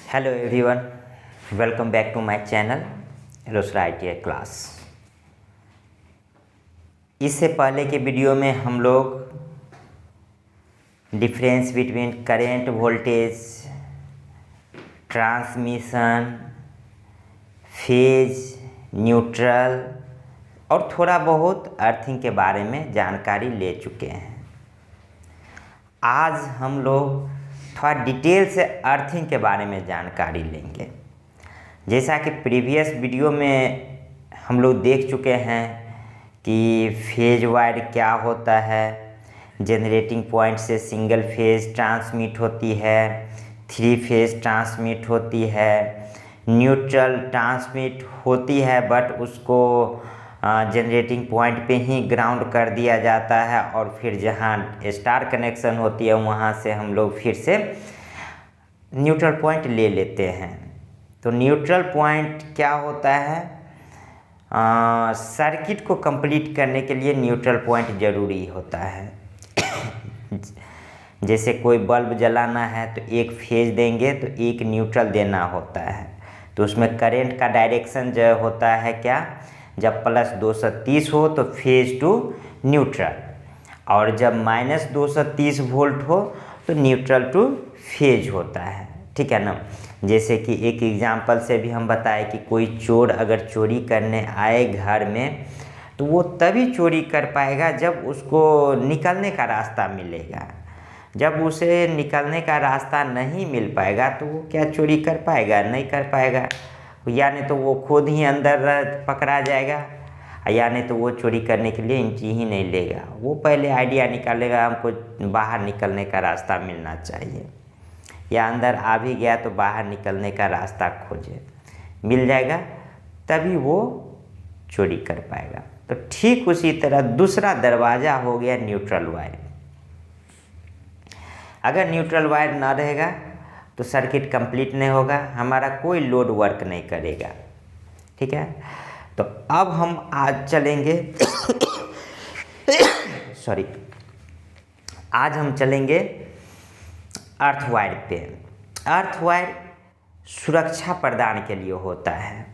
Hello everyone, welcome back to my channel Rosera ITI class. इससे पहले के वीडियो में हम लोग difference between current voltage, transmission, phase, neutral और थोड़ा बहुत अर्थिंग के बारे में जानकारी ले चुके हैं। आज हम लोग थोड़ा डिटेल से अर्थिंग के बारे में जानकारी लेंगे। जैसा कि प्रीवियस वीडियो में हम लोग देख चुके हैं कि फेज वायर क्या होता है, जनरेटिंग पॉइंट से सिंगल फेज ट्रांसमिट होती है, थ्री फेज ट्रांसमिट होती है, न्यूट्रल ट्रांसमिट होती है बट उसको जनरेटिंग पॉइंट पे ही ग्राउंड कर दिया जाता है और फिर जहाँ स्टार कनेक्शन होती है वहाँ से हम लोग फिर से न्यूट्रल पॉइंट ले लेते हैं। तो न्यूट्रल पॉइंट क्या होता है, सर्किट को कंप्लीट करने के लिए न्यूट्रल पॉइंट ज़रूरी होता है। जैसे कोई बल्ब जलाना है तो एक फेज देंगे तो एक न्यूट्रल देना होता है। तो उसमें करंट का डायरेक्शन जो होता है क्या, जब प्लस 230 हो तो फेज टू न्यूट्रल, और जब माइनस 230 वोल्ट हो तो न्यूट्रल टू फेज होता है। ठीक है ना। जैसे कि एक एग्जांपल से भी हम बताएं कि कोई चोर अगर चोरी करने आए घर में तो वो तभी चोरी कर पाएगा जब उसको निकलने का रास्ता मिलेगा। जब उसे निकलने का रास्ता नहीं मिल पाएगा तो वो क्या चोरी कर पाएगा, नहीं कर पाएगा। यानी तो वो खुद ही अंदर पकड़ा जाएगा, यानी तो वो चोरी करने के लिए एंट्री ही नहीं लेगा। वो पहले आइडिया निकालेगा हमको बाहर निकलने का रास्ता मिलना चाहिए, या अंदर आ भी गया तो बाहर निकलने का रास्ता खोजे, मिल जाएगा तभी वो चोरी कर पाएगा। तो ठीक उसी तरह दूसरा दरवाज़ा हो गया न्यूट्रल वायर। अगर न्यूट्रल वायर ना रहेगा तो सर्किट कंप्लीट नहीं होगा, हमारा कोई लोड वर्क नहीं करेगा। ठीक है। तो अब हम आज चलेंगे सॉरी आज हम चलेंगे अर्थ वायर पे। अर्थ वायर सुरक्षा प्रदान के लिए होता है।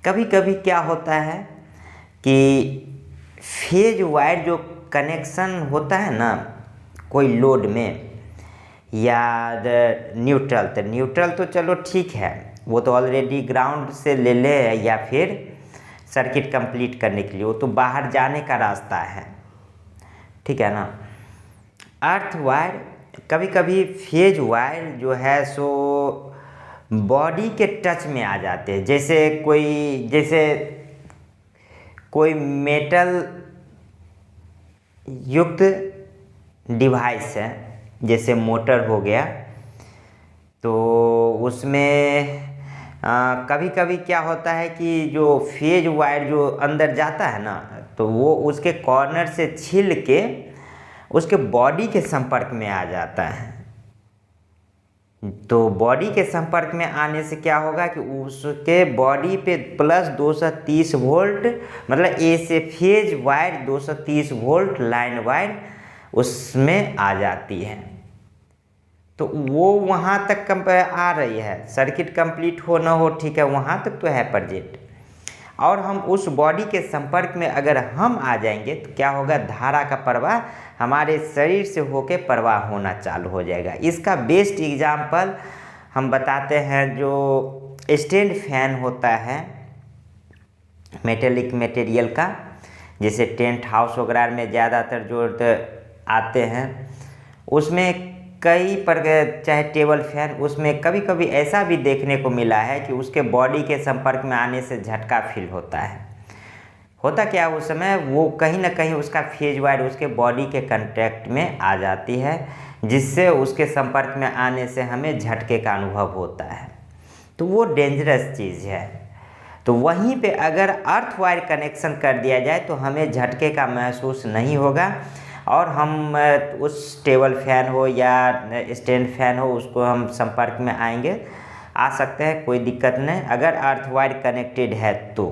कभी कभी क्या होता है कि फेज वायर जो कनेक्शन होता है ना कोई लोड में या न्यूट्रल, तो न्यूट्रल तो चलो ठीक है, वो तो ऑलरेडी ग्राउंड से ले ले, या फिर सर्किट कंप्लीट करने के लिए वो तो बाहर जाने का रास्ता है। ठीक है ना। अर्थ वायर कभी कभी फेज वायर जो है सो बॉडी के टच में आ जाते हैं। जैसे कोई मेटल युक्त डिवाइस है, जैसे मोटर हो गया, तो उसमें कभी कभी क्या होता है कि जो फेज वायर जो अंदर जाता है ना तो वो उसके कॉर्नर से छिल के उसके बॉडी के संपर्क में आ जाता है। तो बॉडी के संपर्क में आने से क्या होगा कि उसके बॉडी पे प्लस 230 वोल्ट, मतलब ए से phase wire 230 volt line wire उसमें आ जाती है। तो वो वहाँ तक आ रही है, सर्किट कंप्लीट हो ना हो, ठीक है, वहाँ तक तो है प्रेजेंट। और हम उस बॉडी के संपर्क में अगर हम आ जाएंगे तो क्या होगा, धारा का प्रवाह हमारे शरीर से होके प्रवाह होना चालू हो जाएगा। इसका बेस्ट एग्जाम्पल हम बताते हैं, जो स्टैंड फैन होता है मेटेलिक मटेरियल का, जैसे टेंट हाउस वगैरह में ज़्यादातर जो आते हैं, उसमें कई प्रकार, चाहे टेबल फैन, उसमें कभी कभी ऐसा भी देखने को मिला है कि उसके बॉडी के संपर्क में आने से झटका फील होता है। होता क्या उस समय, वो कहीं ना कहीं उसका फेज वायर उसके बॉडी के कांटेक्ट में आ जाती है, जिससे उसके संपर्क में आने से हमें झटके का अनुभव होता है। तो वो डेंजरस चीज़ है। तो वहीं पे अगर अर्थ वायर कनेक्शन कर दिया जाए तो हमें झटके का महसूस नहीं होगा, और हम उस टेबल फैन हो या स्टैंड फैन हो उसको हम संपर्क में आ सकते हैं, कोई दिक्कत नहीं। अगर अर्थ वायर कनेक्टेड है तो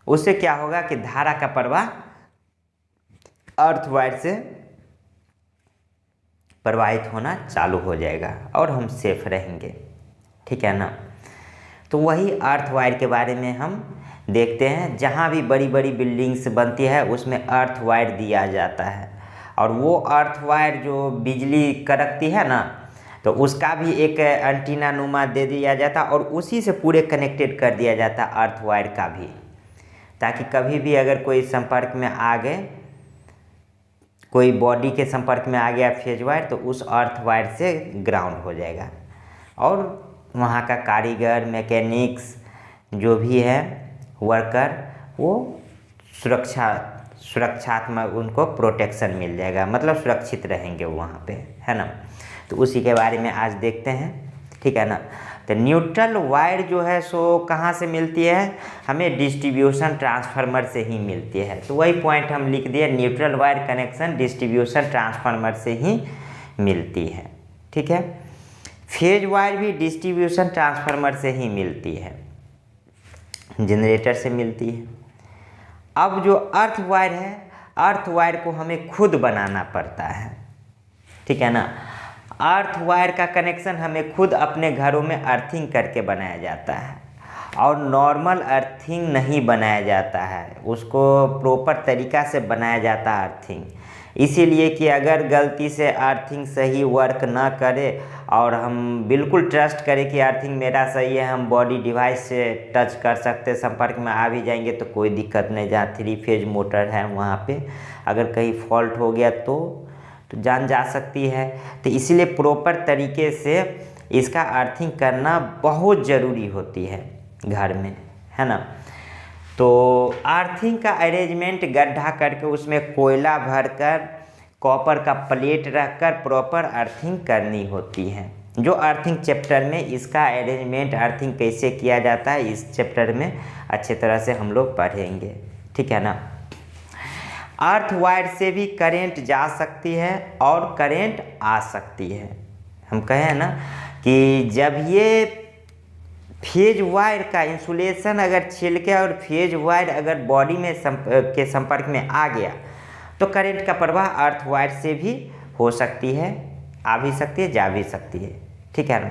उससे क्या होगा कि धारा का प्रवाह अर्थ वायर से प्रवाहित होना चालू हो जाएगा और हम सेफ रहेंगे। ठीक है ना। तो वही अर्थ वायर के बारे में हम देखते हैं। जहाँ भी बड़ी बड़ी बिल्डिंग्स बनती है उसमें अर्थ वायर दिया जाता है, और वो अर्थ वायर जो बिजली कड़कती है ना, तो उसका भी एक एंटीना नुमा दे दिया जाता और उसी से पूरे कनेक्टेड कर दिया जाता अर्थ वायर का भी, ताकि कभी भी अगर कोई संपर्क में आ गए, कोई बॉडी के संपर्क में आ गया फेज वायर, तो उस अर्थ वायर से ग्राउंड हो जाएगा और वहाँ का कारीगर, मैकेनिक्स जो भी है वर्कर, वो सुरक्षात्मक उनको प्रोटेक्शन मिल जाएगा, मतलब सुरक्षित रहेंगे वहाँ पे, है ना। तो उसी के बारे में आज देखते हैं, ठीक है ना। तो न्यूट्रल वायर जो है सो कहाँ से मिलती है, हमें डिस्ट्रीब्यूशन ट्रांसफार्मर से ही मिलती है। तो वही पॉइंट हम लिख दिए, neutral wire connection distribution transformer से ही मिलती है, ठीक है। फेज वायर भी डिस्ट्रीब्यूशन ट्रांसफार्मर से ही मिलती है, जनरेटर से मिलती है। अब जो अर्थ वायर है, अर्थ वायर को हमें खुद बनाना पड़ता है, ठीक है ना। अर्थ वायर का कनेक्शन हमें खुद अपने घरों में अर्थिंग करके बनाया जाता है, और नॉर्मल अर्थिंग नहीं बनाया जाता है, उसको प्रॉपर तरीक़ा से बनाया जाता है अर्थिंग। इसीलिए कि अगर गलती से अर्थिंग सही वर्क ना करे और हम बिल्कुल ट्रस्ट करें कि अर्थिंग मेरा सही है, हम बॉडी डिवाइस से टच कर सकते, संपर्क में आ भी जाएंगे तो कोई दिक्कत नहीं। जहाँ 3 फेज मोटर है वहाँ पे अगर कहीं फॉल्ट हो गया तो जान जा सकती है। तो इसीलिए प्रॉपर तरीके से इसका अर्थिंग करना बहुत ज़रूरी होती है घर में, है ना। तो अर्थिंग का अरेंजमेंट गड्ढा करके उसमें कोयला भरकर कॉपर का प्लेट रखकर प्रॉपर अर्थिंग करनी होती है। जो अर्थिंग चैप्टर में इसका अरेंजमेंट अर्थिंग कैसे किया जाता है, इस चैप्टर में अच्छे तरह से हम लोग पढ़ेंगे, ठीक है ना। अर्थ वायर से भी करेंट जा सकती है और करेंट आ सकती है। हम कहें ना कि जब ये फेज वायर का इंसुलेशन अगर छिलके और फेज वायर अगर बॉडी में के संपर्क में आ गया तो करंट का प्रवाह अर्थ वायर से भी हो सकती है, आ भी सकती है, जा भी सकती है, ठीक है ना।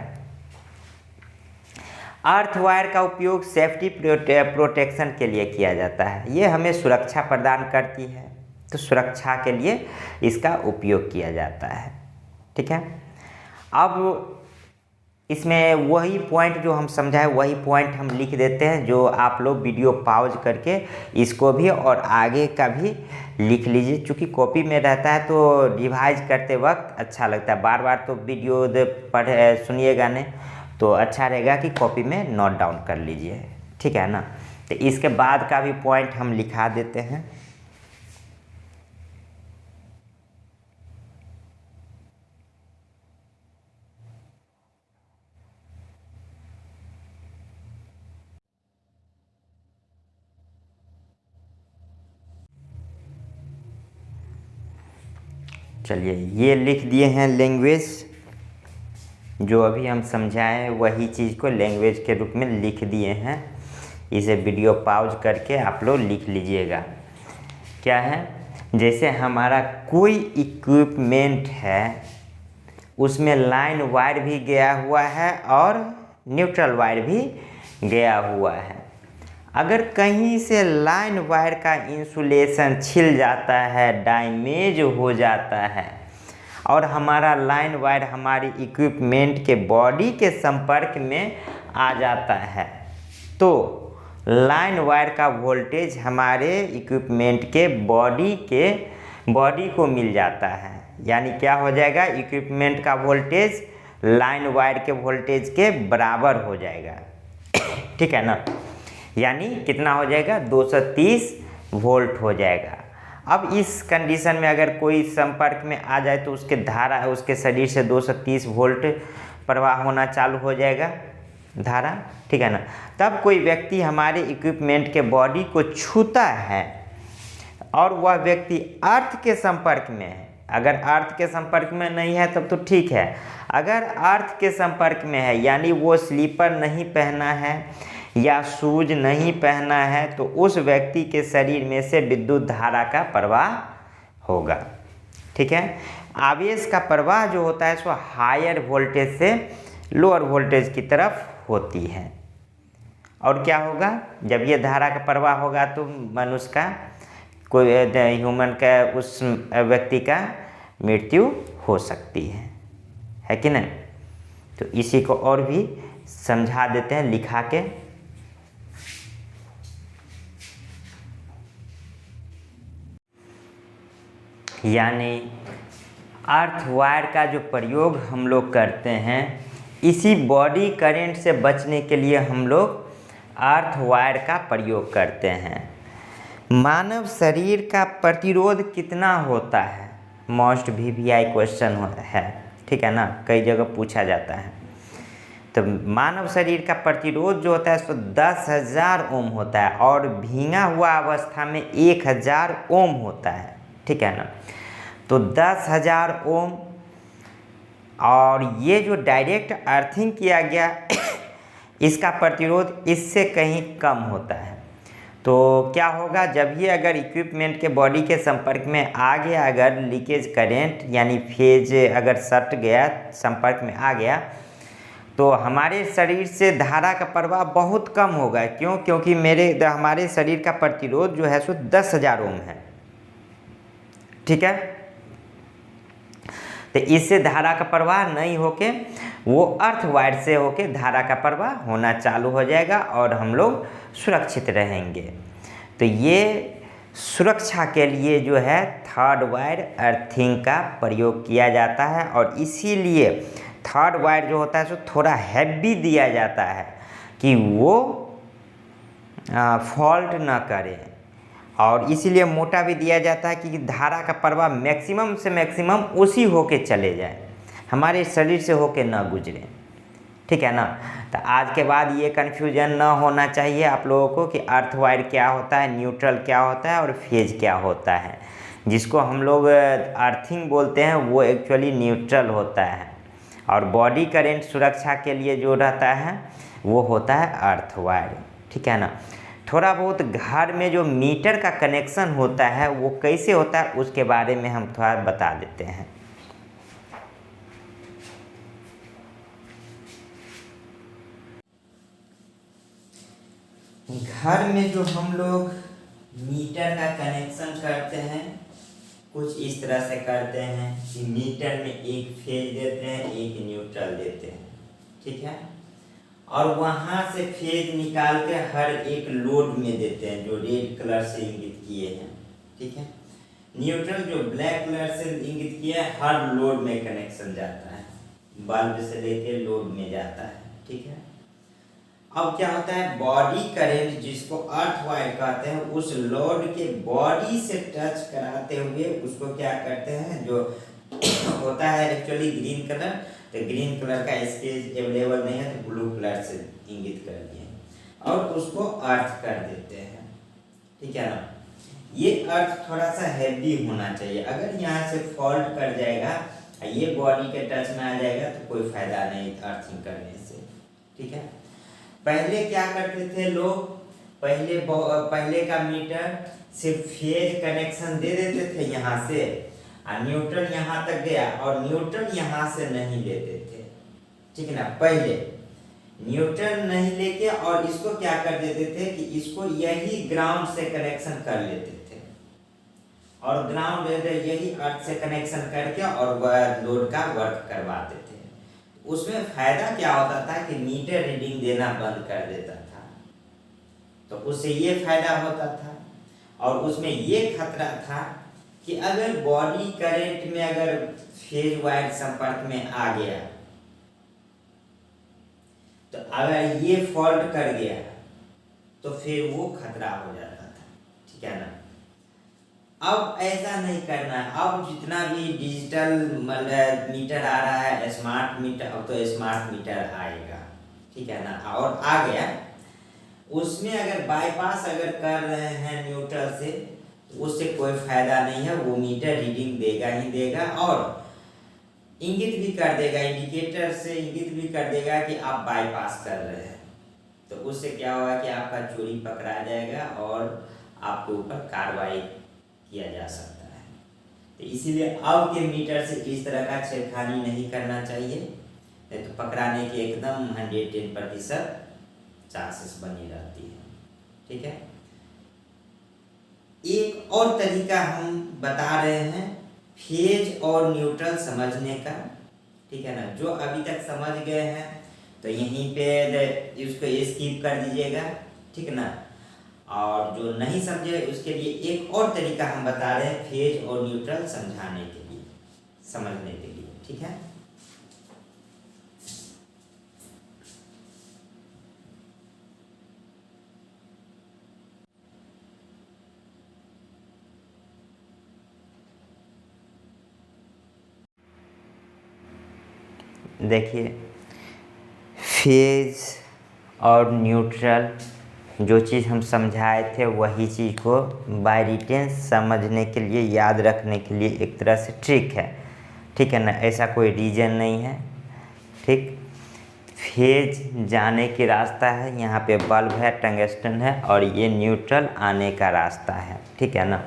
अर्थ वायर का उपयोग सेफ्टी प्रोटेक्शन के लिए किया जाता है। ये हमें सुरक्षा प्रदान करती है, तो सुरक्षा के लिए इसका उपयोग किया जाता है, ठीक है। अब इसमें वही पॉइंट जो हम समझाए वही पॉइंट हम लिख देते हैं, जो आप लोग वीडियो पॉज करके इसको भी और आगे का भी लिख लीजिए। चूँकि कॉपी में रहता है तो रिवाइज करते वक्त अच्छा लगता है, बार बार तो वीडियो सुनिएगा नहीं, तो अच्छा रहेगा कि कॉपी में नोट डाउन कर लीजिए, ठीक है ना। तो इसके बाद का भी पॉइंट हम लिखा देते हैं। चलिए, ये लिख दिए हैं लैंग्वेज, जो अभी हम समझाएं वही चीज़ को लैंग्वेज के रूप में लिख दिए हैं। इसे वीडियो पॉज करके आप लोग लिख लीजिएगा। क्या है, जैसे हमारा कोई इक्विपमेंट है उसमें लाइन वायर भी गया हुआ है और न्यूट्रल वायर भी गया हुआ है। अगर कहीं से लाइन वायर का इंसुलेशन छिल जाता है, डैमेज हो जाता है और हमारा लाइन वायर हमारी इक्विपमेंट के बॉडी के संपर्क में आ जाता है, तो लाइन वायर का वोल्टेज हमारे इक्विपमेंट के बॉडी को मिल जाता है। यानी क्या हो जाएगा, इक्विपमेंट का वोल्टेज लाइन वायर के वोल्टेज के बराबर हो जाएगा, ठीक है ना। यानी कितना हो जाएगा, 230 वोल्ट हो जाएगा। अब इस कंडीशन में अगर कोई संपर्क में आ जाए तो उसके धारा, उसके शरीर से 230 वोल्ट प्रवाह होना चालू हो जाएगा, धारा, ठीक है ना। तब कोई व्यक्ति हमारे इक्विपमेंट के बॉडी को छूता है और वह व्यक्ति अर्थ के संपर्क में है। अगर अर्थ के संपर्क में नहीं है तब तो ठीक है, अगर अर्थ के संपर्क में है यानी वो स्लीपर नहीं पहना है या शूज नहीं पहना है, तो उस व्यक्ति के शरीर में से विद्युत धारा का प्रवाह होगा, ठीक है। आवेश का प्रवाह जो होता है सो हायर वोल्टेज से लोअर वोल्टेज की तरफ होती है। और क्या होगा, जब ये धारा का प्रवाह होगा तो मनुष्य का कोई ह्यूमन का उस व्यक्ति का मृत्यु हो सकती है कि नहीं। तो इसी को और भी समझा देते हैं लिखा के। यानी अर्थ वायर का जो प्रयोग हम लोग करते हैं, इसी बॉडी करंट से बचने के लिए हम लोग अर्थ वायर का प्रयोग करते हैं। मानव शरीर का प्रतिरोध कितना होता है, मोस्ट VVI क्वेश्चन है, ठीक है ना, कई जगह पूछा जाता है। तो मानव शरीर का प्रतिरोध जो होता है सो 10,000 ओम होता है और भींगा हुआ अवस्था में 1,000 ओम होता है, ठीक है ना। तो 10,000 ओम, और ये जो डायरेक्ट अर्थिंग किया गया इसका प्रतिरोध इससे कहीं कम होता है। तो क्या होगा, जब ये अगर इक्विपमेंट के बॉडी के संपर्क में आ गया, अगर लीकेज करेंट यानी फेज अगर सट गया, संपर्क में आ गया, तो हमारे शरीर से धारा का प्रवाह बहुत कम होगा। क्यों? क्योंकि हमारे शरीर का प्रतिरोध जो है सो 10,000 ओम है, ठीक है। तो इससे धारा का प्रवाह नहीं होके वो अर्थ वायर से होके धारा का प्रवाह होना चालू हो जाएगा और हम लोग सुरक्षित रहेंगे। तो ये सुरक्षा के लिए जो है थर्ड वायर अर्थिंग का प्रयोग किया जाता है, और इसीलिए थर्ड वायर जो होता है सो थोड़ा हैवी दिया जाता है कि वो फॉल्ट ना करे, और इसीलिए मोटा भी दिया जाता है कि धारा का प्रवाह मैक्सिमम से मैक्सिमम उसी होके चले जाए, हमारे शरीर से होके ना गुजरे, ठीक है ना। तो आज के बाद ये कन्फ्यूजन ना होना चाहिए आप लोगों को कि अर्थ वायर क्या होता है, न्यूट्रल क्या होता है और फेज क्या होता है। जिसको हम लोग अर्थिंग बोलते हैं वो एक्चुअली न्यूट्रल होता है, और बॉडी करंट सुरक्षा के लिए जो रहता है वो होता है अर्थ वायर, ठीक है ना। थोड़ा बहुत घर में जो मीटर का कनेक्शन होता है वो कैसे होता है उसके बारे में हम थोड़ा बता देते हैं। घर में जो हम लोग मीटर का कनेक्शन करते हैं कुछ इस तरह से करते हैं कि मीटर में एक फेज देते हैं, एक न्यूट्रल देते हैं, ठीक है। और वहाँ से फेज निकाल के हर एक लोड में देते हैं जो रेड कलर से इंगित किए हैं, ठीक है। न्यूट्रल जो ब्लैक कलर से इंगित किया है हर लोड में कनेक्शन जाता है, बल्ब से लेके लोड में जाता है, ठीक है। अब क्या होता है, बॉडी करंट जिसको अर्थ वायर कहते हैं उस लोड के बॉडी से टच कराते हुए उसको क्या करते हैं, जो होता है एक्चुअली ग्रीन कलर, तो ग्रीन कलर का स्केच अवेलेबल नहीं है तो ब्लू कलर से इंगित कर दिए और उसको अर्थ कर देते हैं, ठीक है ना। ये अर्थ थोड़ा सा हैवी होना चाहिए, अगर यहाँ से फॉल्ट कर जाएगा ये बॉडी के टच में आ जाएगा तो कोई फायदा नहीं अर्थिंग करने से, ठीक है। पहले क्या करते थे लोग, पहले का मीटर सिर्फ फेज कनेक्शन दे देते थे यहाँ से, और न्यूट्रल यहाँ तक गया और न्यूट्रल यहाँ से नहीं लेते थे, ठीक है ना। पहले न्यूट्रल नहीं लेके और इसको क्या कर देते थे कि इसको यही ग्राउंड से कनेक्शन कर लेते थे, और ग्राउंड यही अर्थ से कनेक्शन करके और वह लोड का वर्क करवाते थे। उसमें फायदा क्या होता था कि मीटर रीडिंग देना बंद कर देता था, तो उससे ये फायदा होता था। और उसमें ये खतरा था कि अगर बॉडी करंट में अगर फेज वायर संपर्क में आ गया तो अगर ये फॉल्ट कर गया तो फिर वो खतरा हो जाता था, ठीक है ना। अब ऐसा नहीं करना है, अब जितना भी डिजिटल मीटर आ रहा है, स्मार्ट मीटर, अब तो स्मार्ट मीटर आएगा, ठीक है ना। और आ गया उसमें अगर बाईपास अगर कर रहे हैं न्यूट्रल से उससे कोई फायदा नहीं है, वो मीटर रीडिंग देगा ही देगा और इंगित भी कर देगा, इंडिकेटर से इंगित भी कर देगा कि आप बाईपास कर रहे हैं। तो उससे क्या होगा कि आपका चोरी पकड़ा जाएगा और आपके ऊपर कार्रवाई किया जा सकता है। तो इसीलिए अब के मीटर से इस तरह का छेड़खानी नहीं करना चाहिए, तो पकड़ाने की एकदम 110% चांसेस बनी रहती है। ठीक है, एक और तरीका हम बता रहे हैं फेज और न्यूट्रल समझने का। ठीक है ना, जो अभी तक समझ गए हैं तो यहीं पे इसको स्किप कर दीजिएगा। ठीक है ना, और जो नहीं समझे उसके लिए एक और तरीका हम बता रहे हैं फेज और न्यूट्रल समझाने के लिए, समझने के लिए। ठीक है, देखिए फेज और न्यूट्रल जो चीज़ हम समझाए थे वही चीज़ को बाय रिटेन समझने के लिए, याद रखने के लिए एक तरह से ट्रिक है। ठीक है ना, ऐसा कोई रीजन नहीं है। ठीक, फेज जाने की रास्ता है, यहाँ पे बल्ब है, टंगस्टन है, और ये न्यूट्रल आने का रास्ता है। ठीक है ना,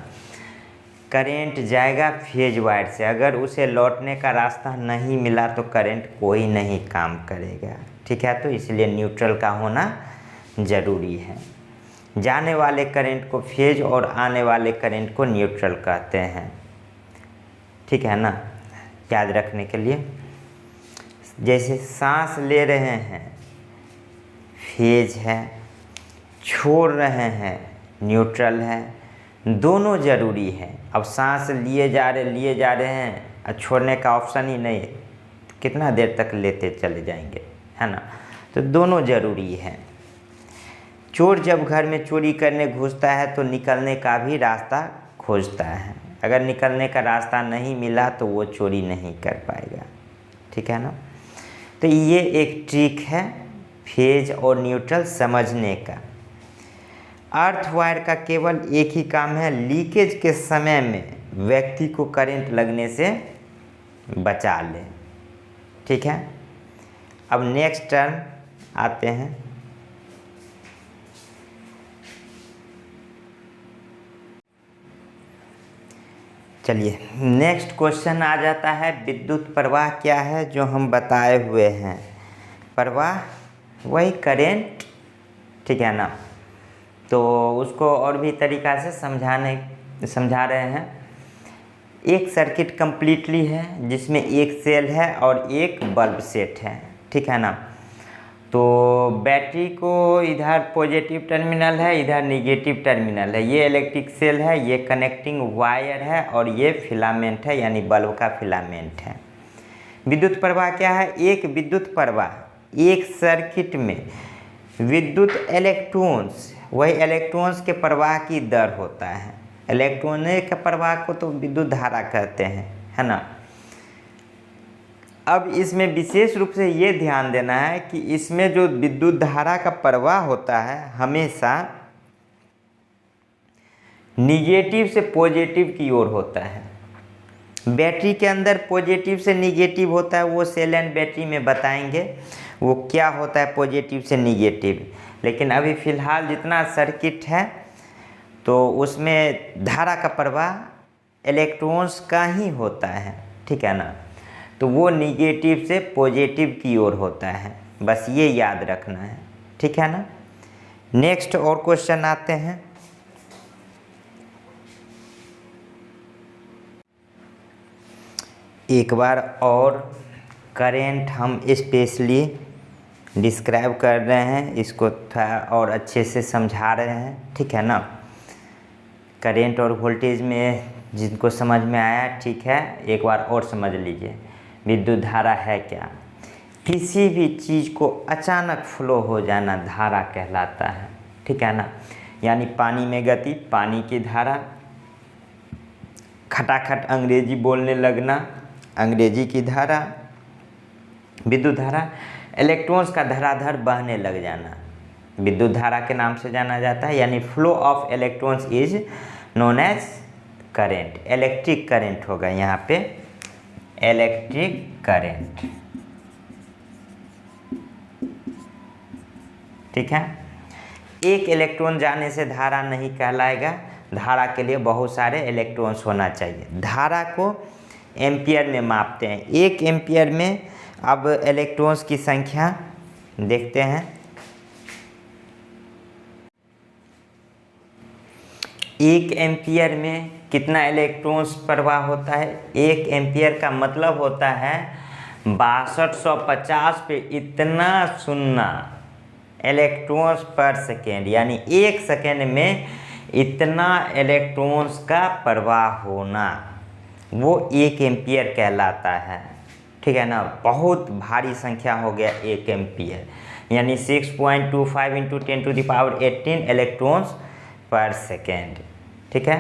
करेंट जाएगा फेज वायर से, अगर उसे लौटने का रास्ता नहीं मिला तो करेंट कोई नहीं काम करेगा। ठीक है, तो इसलिए न्यूट्रल का होना ज़रूरी है। जाने वाले करंट को फेज और आने वाले करंट को न्यूट्रल कहते हैं। ठीक है ना, याद रखने के लिए जैसे सांस ले रहे हैं फेज है, छोड़ रहे हैं न्यूट्रल है, दोनों ज़रूरी है। अब सांस लिए जा रहे हैं और छोड़ने का ऑप्शन ही नहीं, कितना देर तक लेते चले जाएंगे, है ना। तो दोनों ज़रूरी है। चोर जब घर में चोरी करने घुसता है तो निकलने का भी रास्ता खोजता है, अगर निकलने का रास्ता नहीं मिला तो वो चोरी नहीं कर पाएगा। ठीक है ना, तो ये एक ट्रिक है फेज और न्यूट्रल समझने का। अर्थ वायर का केवल एक ही काम है, लीकेज के समय में व्यक्ति को करंट लगने से बचा ले। ठीक है, अब नेक्स्ट टर्म आते हैं। चलिए नेक्स्ट क्वेश्चन आ जाता है, विद्युत प्रवाह क्या है जो हम बताए हुए हैं। प्रवाह वही करंट। ठीक है ना, तो उसको और भी तरीक़ा से समझा रहे हैं। एक सर्किट कम्प्लीटली है जिसमें एक सेल है और एक बल्ब सेट है। ठीक है ना, तो बैटरी को इधर पॉजिटिव टर्मिनल है, इधर निगेटिव टर्मिनल है, ये इलेक्ट्रिक सेल है, ये कनेक्टिंग वायर है और ये फिलामेंट है, यानी बल्ब का फिलामेंट है। विद्युत प्रवाह क्या है? एक विद्युत प्रवाह, एक सर्किट में विद्युत इलेक्ट्रॉन्स, वही इलेक्ट्रॉन्स के प्रवाह की दर होता है। इलेक्ट्रॉनों के प्रवाह को तो विद्युत धारा कहते हैं, है ना। अब इसमें विशेष रूप से ये ध्यान देना है कि इसमें जो विद्युत धारा का प्रवाह होता है हमेशा निगेटिव से पॉजिटिव की ओर होता है। बैटरी के अंदर पॉजिटिव से निगेटिव होता है, वो सेल एंड बैटरी में बताएंगे वो क्या होता है पॉजिटिव से निगेटिव। लेकिन अभी फ़िलहाल जितना सर्किट है तो उसमें धारा का प्रवाह इलेक्ट्रॉन्स का ही होता है। ठीक है ना, तो वो निगेटिव से पॉजिटिव की ओर होता है, बस ये याद रखना है। ठीक है ना, नेक्स्ट और क्वेश्चन आते हैं। एक बार और करंट हम स्पेशली डिस्क्राइब कर रहे हैं, इसको थोड़ा और अच्छे से समझा रहे हैं। ठीक है ना, करंट और वोल्टेज में जिनको समझ में आया ठीक है, एक बार और समझ लीजिए। विद्युत धारा है क्या? किसी भी चीज़ को अचानक फ्लो हो जाना धारा कहलाता है। ठीक है ना, यानी पानी में गति, पानी की धारा, खटाखट अंग्रेजी बोलने लगना, अंग्रेजी की धारा, विद्युत धारा। इलेक्ट्रॉन्स का धराधर बहने लग जाना विद्युत धारा के नाम से जाना जाता है, यानी flow of electrons is known as current. Electric current होगा यहाँ पे, इलेक्ट्रिक करंट। ठीक है, एक इलेक्ट्रॉन जाने से धारा नहीं कहलाएगा, धारा के लिए बहुत सारे इलेक्ट्रॉन्स होना चाहिए। धारा को एम्पियर में मापते हैं, एक एम्पियर में अब इलेक्ट्रॉन्स की संख्या देखते हैं। एक एम्पियर में कितना इलेक्ट्रॉन्स प्रवाह होता है? एक एम्पियर का मतलब होता है 6250 पे इतना सुनना इलेक्ट्रॉन्स पर सेकेंड, यानी एक सेकेंड में इतना इलेक्ट्रॉन्स का प्रवाह होना, वो एक एम्पियर कहलाता है। ठीक है ना, बहुत भारी संख्या हो गया एक एम्पियर, यानी 6.25 × 10⁻18 इलेक्ट्रॉन्स पर सेकेंड। ठीक है,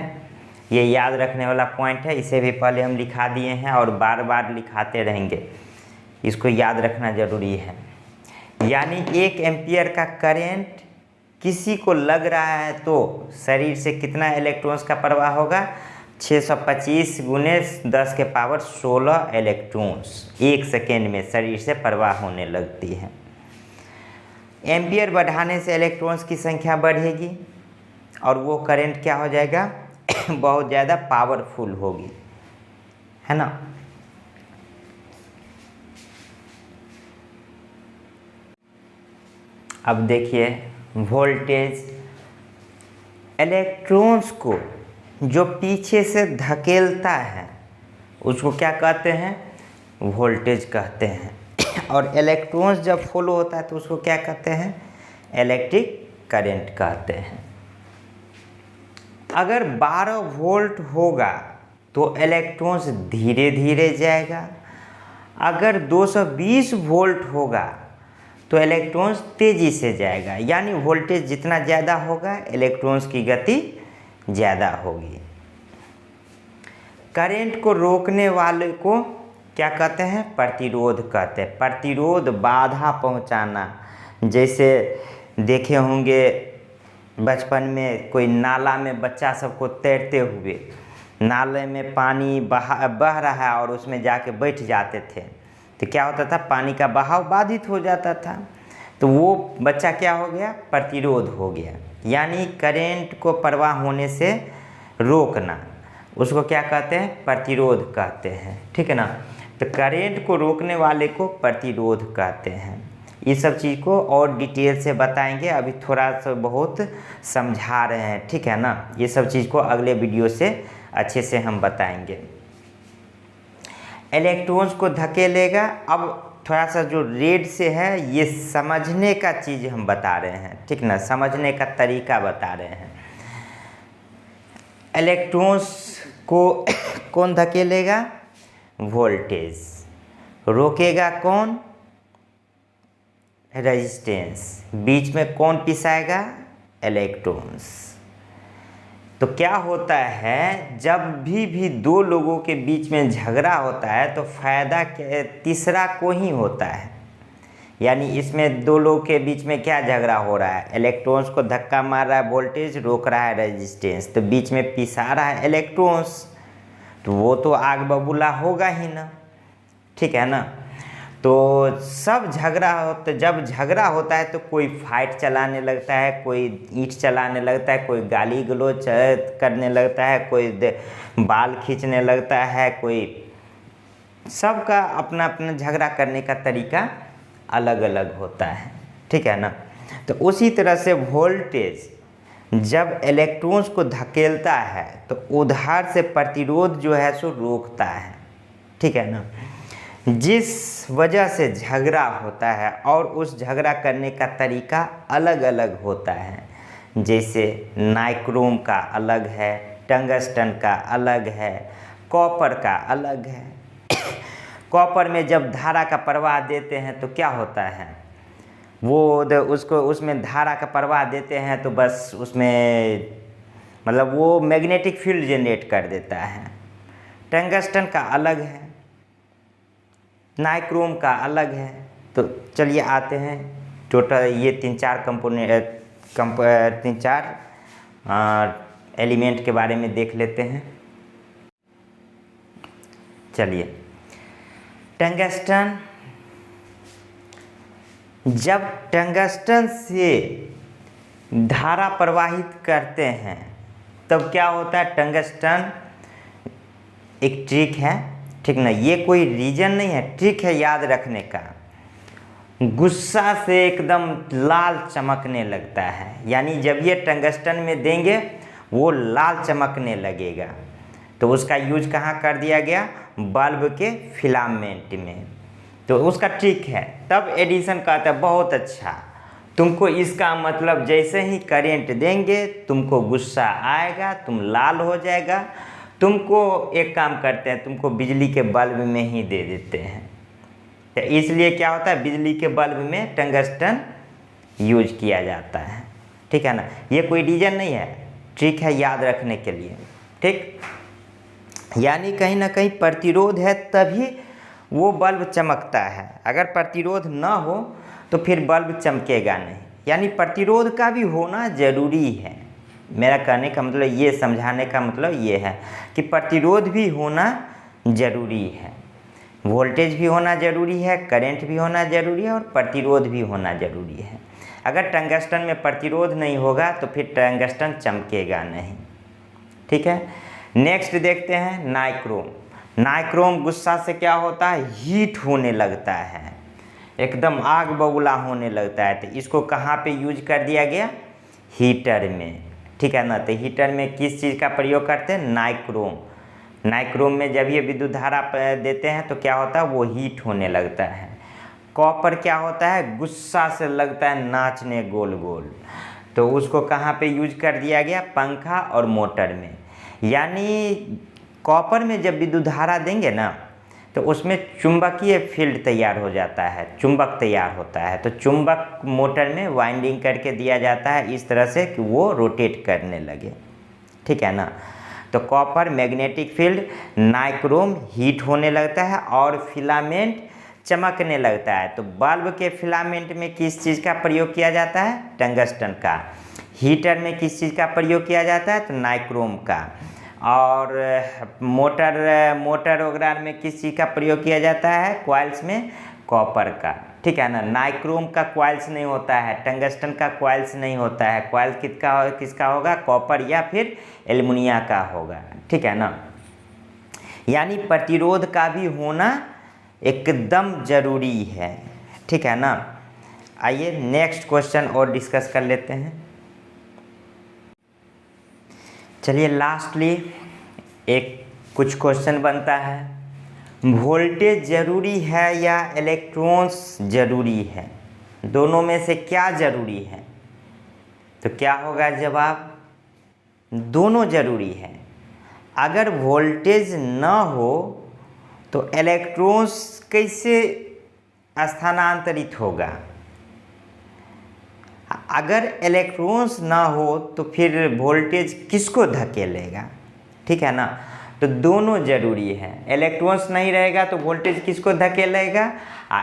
ये याद रखने वाला पॉइंट है, इसे भी पहले हम लिखा दिए हैं और बार बार लिखाते रहेंगे, इसको याद रखना जरूरी है। यानी एक एम्पियर का करंट किसी को लग रहा है तो शरीर से कितना इलेक्ट्रॉन्स का प्रवाह होगा? 625 × 10⁻16 इलेक्ट्रॉन्स एक सेकेंड में शरीर से प्रवाह होने लगती है। एम्पियर बढ़ाने से इलेक्ट्रॉन्स की संख्या बढ़ेगी और वो करंट क्या हो जाएगा? बहुत ज़्यादा पावरफुल होगी, है ना। अब देखिए वोल्टेज, इलेक्ट्रॉन्स को जो पीछे से धकेलता है उसको क्या कहते हैं? वोल्टेज कहते हैं। और इलेक्ट्रॉन्स जब फॉलो होता है तो उसको क्या कहते हैं? इलेक्ट्रिक करंट कहते हैं। अगर 12 वोल्ट होगा तो इलेक्ट्रॉन्स धीरे धीरे जाएगा, अगर 220 वोल्ट होगा तो इलेक्ट्रॉन्स तेज़ी से जाएगा, यानी वोल्टेज जितना ज़्यादा होगा इलेक्ट्रॉन्स की गति ज़्यादा होगी। करंट को रोकने वाले को क्या कहते हैं? प्रतिरोध कहते हैं। प्रतिरोध बाधा पहुंचाना, जैसे देखे होंगे बचपन में कोई नाला में बच्चा सबको तैरते हुए, नाले में पानी बह रहा है और उसमें जाके बैठ जाते थे तो क्या होता था? पानी का बहाव बाधित हो जाता था, तो वो बच्चा क्या हो गया? प्रतिरोध हो गया। यानी करंट को प्रवाह होने से रोकना, उसको क्या कहते हैं? प्रतिरोध कहते हैं। ठीक है ना, तो करंट को रोकने वाले को प्रतिरोध कहते हैं। ये सब चीज़ को और डिटेल से बताएंगे, अभी थोड़ा सा बहुत समझा रहे हैं। ठीक है ना, ये सब चीज़ को अगले वीडियो से अच्छे से हम बताएंगे। इलेक्ट्रॉन्स को धकेलेगा। अब थोड़ा सा जो रेड से है ये समझने का चीज़ हम बता रहे हैं, ठीक ना, समझने का तरीका बता रहे हैं। इलेक्ट्रॉन्स को कौन धकेलेगा? वोल्टेज। रोकेगा कौन? रेजिस्टेंस। बीच में कौन पिसाएगा? इलेक्ट्रॉन्स। तो क्या होता है, जब भी दो लोगों के बीच में झगड़ा होता है तो फायदा तीसरा को ही होता है। यानी इसमें दो लोगों के बीच में क्या झगड़ा हो रहा है? इलेक्ट्रॉन्स को धक्का मार रहा है वोल्टेज, रोक रहा है रेजिस्टेंस, तो बीच में पिसा रहा है इलेक्ट्रॉन्स, तो वो तो आग बबूला होगा ही ना। ठीक है ना, तो सब झगड़ा होता, जब झगड़ा होता है तो कोई फाइट चलाने लगता है, कोई ईंट चलाने लगता है, कोई गाली गलौज करने लगता है, कोई बाल खींचने लगता है, कोई, सबका अपना अपना झगड़ा करने का तरीका अलग अलग होता है। ठीक है ना, तो उसी तरह से वोल्टेज जब इलेक्ट्रॉन्स को धकेलता है तो उधर से प्रतिरोध जो है सो रोकता है। ठीक है ना, जिस वजह से झगड़ा होता है और उस झगड़ा करने का तरीका अलग अलग होता है। जैसे नाइक्रोम का अलग है, टंगस्टन का अलग है, कॉपर का अलग है। कॉपर में जब धारा का प्रवाह देते हैं तो क्या होता है, वो उसको उसमें धारा का प्रवाह देते हैं तो बस उसमें मतलब वो मैग्नेटिक फील्ड जनरेट कर देता है। टंगस्टन का अलग है, नाइक्रोम का अलग है। तो चलिए आते हैं टोटल ये तीन चार एलिमेंट के बारे में देख लेते हैं। चलिए, टंगस्टन, जब टंगस्टन से धारा प्रवाहित करते हैं तब क्या होता है? टंगस्टन एक ट्रिक है, ठीक ना, ये कोई रीजन नहीं है, ट्रिक है याद रखने का। गुस्सा से एकदम लाल चमकने लगता है, यानी जब ये टंगस्टन में देंगे वो लाल चमकने लगेगा, तो उसका यूज कहाँ कर दिया गया, बल्ब के फिलामेंट में। तो उसका ट्रिक है, तब एडिसन कहता है बहुत अच्छा। तुमको इसका मतलब जैसे ही करेंट देंगे तुमको गुस्सा आएगा, तुम लाल हो जाएगा, तुमको एक काम करते हैं, तुमको बिजली के बल्ब में ही दे देते हैं। तो इसलिए क्या होता है, बिजली के बल्ब में टंगस्टन यूज किया जाता है, ठीक है ना। ये कोई रीजन नहीं है, ट्रिक है याद रखने के लिए, ठीक। यानी कहीं ना कहीं प्रतिरोध है तभी वो बल्ब चमकता है, अगर प्रतिरोध ना हो तो फिर बल्ब चमकेगा नहीं। यानी प्रतिरोध का भी होना ज़रूरी है। मेरा कहने का मतलब ये, समझाने का मतलब ये है कि प्रतिरोध भी होना ज़रूरी है, वोल्टेज भी होना ज़रूरी है, करंट भी होना ज़रूरी है और प्रतिरोध भी होना ज़रूरी है। अगर टंगस्टन में प्रतिरोध नहीं होगा तो फिर टंगस्टन चमकेगा नहीं, ठीक है। नेक्स्ट देखते हैं नाइक्रोम। नाइक्रोम गुस्सा से क्या होता है, हीट होने लगता है, एकदम आग बबूला होने लगता है। तो इसको कहाँ पे यूज कर दिया गया, हीटर में, ठीक है ना। तो हीटर में किस चीज़ का प्रयोग करते हैं, नाइक्रोम। नाइक्रोम में जब ये विद्युत धारा देते हैं तो क्या होता है, वो हीट होने लगता है। कॉपर क्या होता है, गुस्सा से लगता है नाचने गोल गोल, तो उसको कहाँ पे यूज कर दिया गया, पंखा और मोटर में। यानी कॉपर में जब विद्युत धारा देंगे ना तो उसमें चुंबकीय फील्ड तैयार हो जाता है, चुंबक तैयार होता है। तो चुंबक मोटर में वाइंडिंग करके दिया जाता है इस तरह से कि वो रोटेट करने लगे, ठीक है ना। तो copper magnetic field, nichrome heat होने लगता है और फिलामेंट चमकने लगता है। तो बल्ब के फिलामेंट में किस चीज़ का प्रयोग किया जाता है, टंगस्टन का। हीटर में किस चीज़ का प्रयोग किया जाता है, तो नाइक्रोम का। और मोटर वगैरह में किस चीज़ का प्रयोग किया जाता है, क्वाइल्स में कॉपर का, ठीक है ना। नाइक्रोम का क्वाइल्स नहीं होता है, टंगस्टन का क्वाइल्स नहीं होता है। क्वाइल किसका होगा, कॉपर या फिर एल्युमिनियम का होगा, ठीक है ना। यानी प्रतिरोध का भी होना एकदम ज़रूरी है, ठीक है ना। आइए नेक्स्ट क्वेश्चन और डिस्कस कर लेते हैं। चलिए लास्टली एक कुछ क्वेश्चन बनता है, वोल्टेज ज़रूरी है या इलेक्ट्रॉन्स ज़रूरी है, दोनों में से क्या ज़रूरी है। तो क्या होगा जवाब, दोनों ज़रूरी है। अगर वोल्टेज न हो तो इलेक्ट्रॉन्स कैसे स्थानांतरित होगा, अगर इलेक्ट्रॉन्स ना हो तो फिर वोल्टेज किसको धकेलेगा, ठीक है ना। तो दोनों ज़रूरी है, इलेक्ट्रॉन्स नहीं रहेगा तो वोल्टेज किसको धकेलेगा,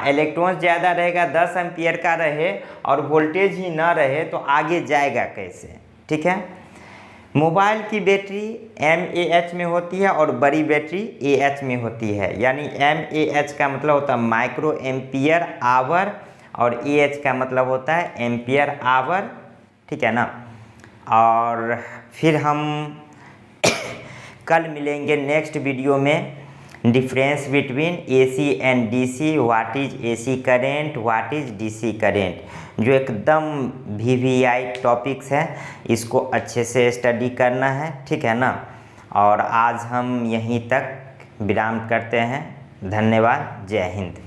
इलेक्ट्रॉन्स ज़्यादा रहेगा, 10 एम्पियर का रहे और वोल्टेज ही ना रहे तो आगे जाएगा कैसे, ठीक है। मोबाइल की बैटरी mAh में होती है और बड़ी बैटरी Ah में होती है। यानी mAh का मतलब होता है माइक्रो एम्पियर आवर और Ah का मतलब होता है एम्पियर आवर, ठीक है ना। और फिर हम कल मिलेंगे नेक्स्ट वीडियो में, difference between AC and DC, what is AC current, what is DC current, जो एकदम VVI टॉपिक्स है, इसको अच्छे से स्टडी करना है, ठीक है ना। और आज हम यहीं तक विराम करते हैं। धन्यवाद, जय हिंद।